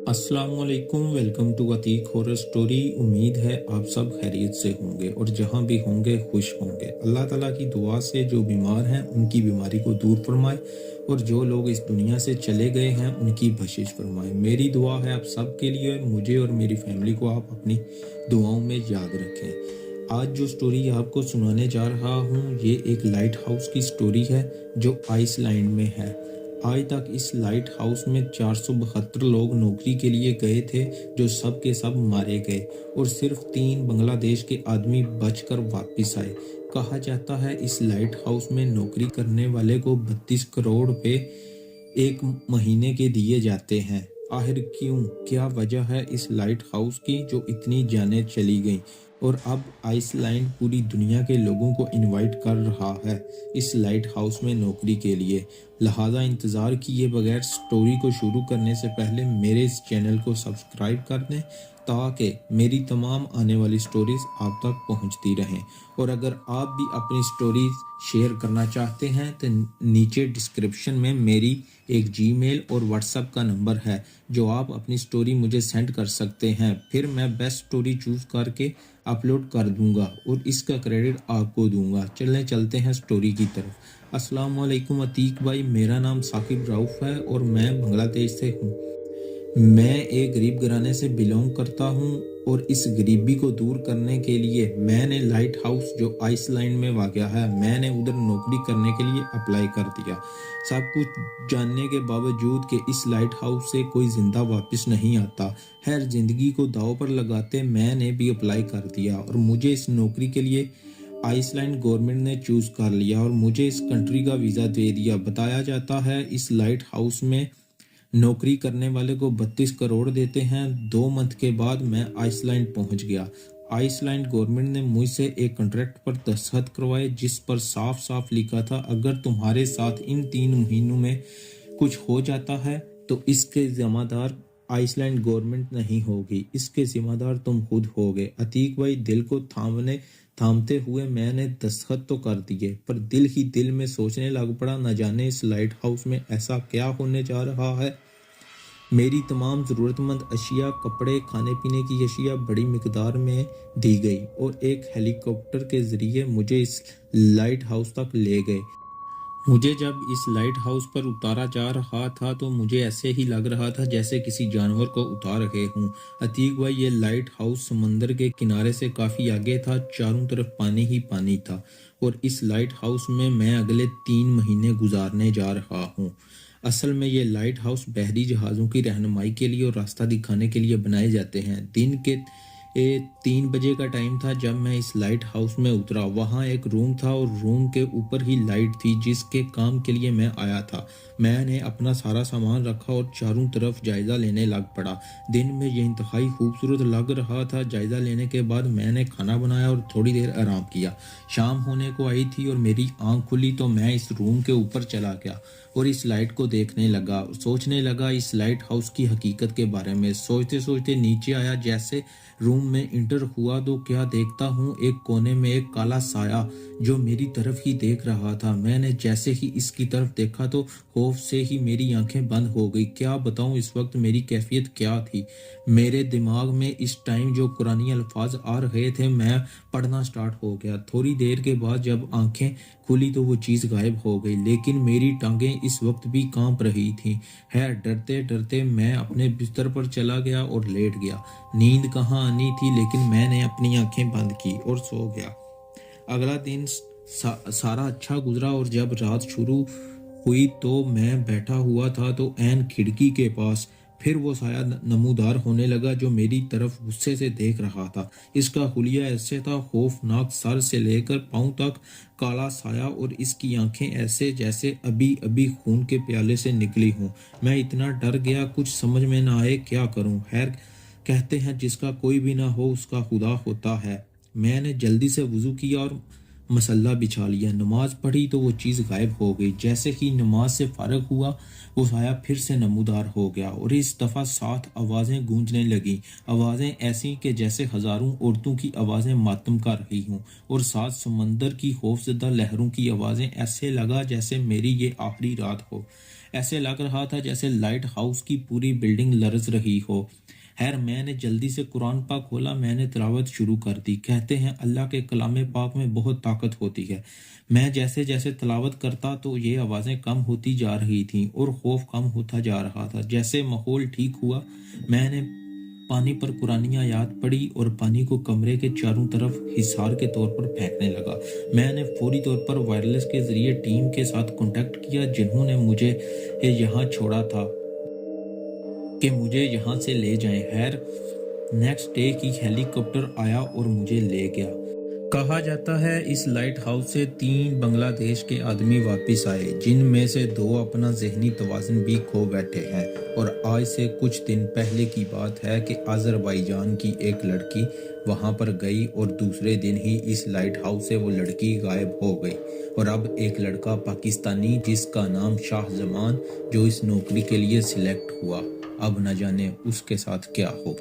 अस्सलाम वालेकुम। Welcome to Atiq horror story. उम्मीद है आप सब खैरियत से होंगे और जहां भी होंगे खुश होंगे। अल्लाह ताला की दुआ से जो बीमार हैं उनकी बीमारी को दूर फरमाए और जो लोग इस दुनिया से चले गए हैं उनकी बख्शिश फरमाए। मेरी दुआ है आप सब के लिए और मुझे और मेरी फैमिली को आप अपनी दुआओं में याद रखें। आज जो स्टोरी आपको सुनाने जा रहा हूँ ये एक लाइट हाउस की स्टोरी है जो आइसलैंड में है। आज तक इस लाइट हाउस में 472 लोग नौकरी के लिए गए थे जो सब के सब मारे गए और सिर्फ 3 बांग्लादेश के आदमी बचकर वापस आए। कहा जाता है इस लाइट हाउस में नौकरी करने वाले को 32 करोड़ रुपए एक महीने के दिए जाते हैं। आखिर क्यों, क्या वजह है इस लाइट हाउस की जो इतनी जानें चली गईं और अब आइसलैंड पूरी दुनिया के लोगों को इनवाइट कर रहा है इस लाइट हाउस में नौकरी के लिए। लिहाजा इंतज़ार किए बगैर स्टोरी को शुरू करने से पहले मेरे इस चैनल को सब्सक्राइब कर दें ताकि मेरी तमाम आने वाली स्टोरीज आप तक पहुंचती रहें। और अगर आप भी अपनी स्टोरीज शेयर करना चाहते हैं तो नीचे डिस्क्रिप्शन में मेरी एक जीमेल और व्हाट्सएप का नंबर है जो आप अपनी स्टोरी मुझे सेंड कर सकते हैं। फिर मैं बेस्ट स्टोरी चूज़ करके अपलोड कर दूंगा और इसका क्रेडिट आपको दूंगा। चलते हैं स्टोरी की तरफ। अस्सलाम वालेकुम अतीक भाई, मेरा नाम साकिब राउफ है और मैं बांग्लादेश से हूँ। मैं एक गरीब घराने से बिलोंग करता हूँ और इस गरीबी को दूर करने के लिए मैंने लाइट हाउस जो आइसलैंड में वाक़या है मैंने उधर नौकरी करने के लिए अप्लाई कर दिया। सब कुछ जानने के बावजूद कि इस लाइट हाउस से कोई जिंदा वापस नहीं आता, हर जिंदगी को दांव पर लगाते मैंने भी अप्लाई कर दिया और मुझे इस नौकरी के लिए आइसलैंड गवर्नमेंट ने चूज़ कर लिया और मुझे इस कंट्री का वीज़ा दे दिया। बताया जाता है इस लाइट हाउस में नौकरी करने वाले को 32 करोड़ देते हैं। 2 मंथ के बाद मैं आइसलैंड पहुंच गया। आइसलैंड गवर्नमेंट ने मुझसे एक कॉन्ट्रैक्ट पर दस्तखत करवाए जिस पर साफ साफ लिखा था अगर तुम्हारे साथ इन 3 महीनों में कुछ हो जाता है तो इसके जिम्मेदार आइसलैंड गवर्नमेंट नहीं होगी, इसके जिम्मेदार तुम खुद होगे। अतीक भाई, दिल को थामते हुए मैंने दस्तखत तो कर दिए पर दिल ही दिल में सोचने लग पड़ा न जाने इस लाइट हाउस में ऐसा क्या होने जा रहा है। मेरी तमाम ज़रूरतमंद अशिया, कपड़े, खाने पीने की अशिया बड़ी मिकदार में दी गई और एक हेलीकॉप्टर के ज़रिए मुझे इस लाइट हाउस तक ले गए। मुझे जब इस लाइट हाउस पर उतारा जा रहा था तो मुझे ऐसे ही लग रहा था जैसे किसी जानवर को उतार रहे हूँ। अतीक भाई, ये लाइट हाउस समंदर के किनारे से काफ़ी आगे था, चारों तरफ पानी ही पानी था और इस लाइट हाउस में मैं अगले 3 महीने गुजारने जा रहा हूँ। असल में ये लाइट हाउस बहरी जहाज़ों की रहनुमाई के लिए और रास्ता दिखाने के लिए बनाए जाते हैं। दिन के 3 बजे का टाइम था जब मैं इस लाइट हाउस में उतरा। वहाँ एक रूम था और रूम के ऊपर ही लाइट थी जिसके काम के लिए मैं आया था। मैंने अपना सारा सामान रखा और चारों तरफ जायज़ा लेने लग पड़ा। दिन में ये इंतहाई खूबसूरत लग रहा था। जायज़ा लेने के बाद मैंने खाना बनाया और थोड़ी देर आराम किया। शाम होने को आई थी और मेरी आंख खुली तो मैं इस रूम के ऊपर चला गया और इस लाइट को देखने लगा, सोचने लगा इस लाइट हाउस की हकीकत के बारे में। सोचते सोचते नीचे आया। जैसे रूम में इंटर हुआ तो क्या देखता हूँ एक कोने में एक काला साया जो मेरी तरफ ही देख रहा था। मैंने जैसे ही इसकी तरफ देखा तो खौफ से ही मेरी आंखें बंद हो गई। क्या बताऊँ इस वक्त मेरी कैफियत क्या थी। मेरे दिमाग में इस टाइम जो कुरानी अल्फाज आ रहे थे मैं पढ़ना स्टार्ट हो गया। थोड़ी देर के बाद जब आंखें खुली तो वो चीज़ गायब हो गई, लेकिन मेरी टांगें इस वक्त भी कांप रही थीं। है डरते डरते मैं अपने बिस्तर पर चला गया और लेट गया। नींद कहाँ आनी थी, लेकिन मैंने अपनी आंखें बंद की और सो गया। अगला दिन सारा अच्छा गुजरा और जब रात शुरू हुई तो मैं बैठा हुआ था तो ऐन खिड़की के पास फिर वो साया नमूदार होने लगा जो मेरी तरफ गुस्से से देख रहा था। इसका हुलिया ऐसे था खौफनाक, सर से लेकर पांव तक काला साया और इसकी आंखें ऐसे जैसे अभी अभी खून के प्याले से निकली हों। मैं इतना डर गया कुछ समझ में ना आए क्या करूं। खैर, कहते हैं जिसका कोई भी ना हो उसका खुदा होता है। मैंने जल्दी से वुजू किया और मसल्ला बिछा लिया, नमाज पढ़ी तो वो चीज़ गायब हो गई। जैसे ही नमाज से फारग हुआ वो साया फिर से नमूदार हो गया और इस दफ़ा 7 आवाज़ें गूंजने लगीं। आवाज़ें ऐसी कि जैसे हज़ारों औरतों की आवाज़ें मातम कर रही हों और 7 समंदर की खौफजदा लहरों की आवाज़ें। ऐसे लगा जैसे मेरी ये आखिरी रात हो। ऐसे लग रहा था जैसे लाइट हाउस की पूरी बिल्डिंग लरज़ रही हो। खैर मैंने जल्दी से कुरान पाक खोला, मैंने तिलावत शुरू कर दी। कहते हैं अल्लाह के कलाम पाक में बहुत ताकत होती है। मैं जैसे जैसे तिलावत करता तो ये आवाज़ें कम होती जा रही थीं और खौफ कम होता जा रहा था। जैसे माहौल ठीक हुआ मैंने पानी पर कुरानी आयात पढ़ी और पानी को कमरे के चारों तरफ हिसार के तौर पर फेंकने लगा। मैंने फौरी तौर पर वायरलेस के ज़रिए टीम के साथ कांटेक्ट किया जिन्होंने मुझे यहाँ छोड़ा था कि मुझे यहाँ से ले जाएं। खैर नेक्स्ट डे की हेलीकॉप्टर आया और मुझे ले गया। कहा जाता है इस लाइट हाउस से 3 बांग्लादेश के आदमी वापस आए जिनमें से 2 अपना जहनी तवाज़ुन भी खो बैठे हैं। और आज से कुछ दिन पहले की बात है कि अज़रबैजान की एक लड़की वहां पर गई और दूसरे दिन ही इस लाइट हाउस से वो लड़की गायब हो गई। और अब एक लड़का पाकिस्तानी जिसका नाम शाह जमान जो इस नौकरी के लिए सिलेक्ट हुआ, अब न जाने उसके साथ क्या हो।